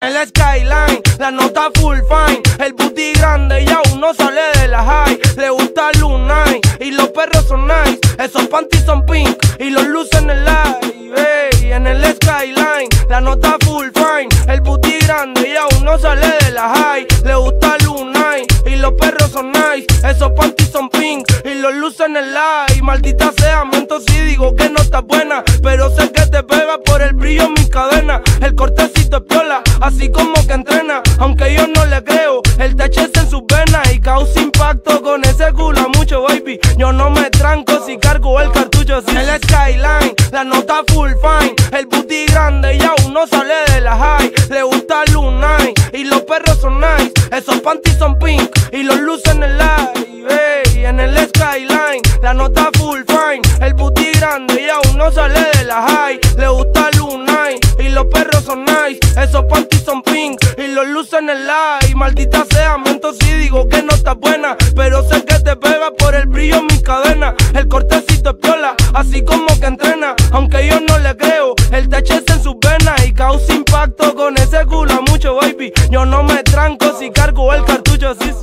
El skyline, la nota full fine, el booty grande y aún no sale de la high. Le gusta Lunay y los perros son nice. Esos panties son pink y los luces en el live. Ey, en el skyline, la nota full fine, el booty grande y aún no sale de la high. Le gusta Lunay y los perros son nice. Esos panties son pink y los luces en el live. Maldita sea, miento si digo que no está buena, pero sé que te pega por el brillo en mis cadenas. El cortecito es piola, así como que entrena, aunque yo no le creo. El THC en sus venas y causa impacto con ese culo mucho, baby. Yo no me tranco si cargo el cartucho. Si el skyline, la nota full fine, el booty grande y aún no sale de la high. Le gusta Lunay y los perros son nice. Esos panties son pink y los luces en el live. Ey, en el skyline, la nota full fine, el booty grande y aún no sale de la high. Le gusta Lunay y los perros son nice. Esos panties son pink y los luces en el live. Maldita sea, miento si digo que no está buena, pero sé que te pega por el brillo en mis cadenas. El cortecito es piola, así como que entrena, aunque yo no le creo. El THC en sus venas y causa impacto con ese culo mucho, baby. Yo no me tranco si cargo el cartucho, sí.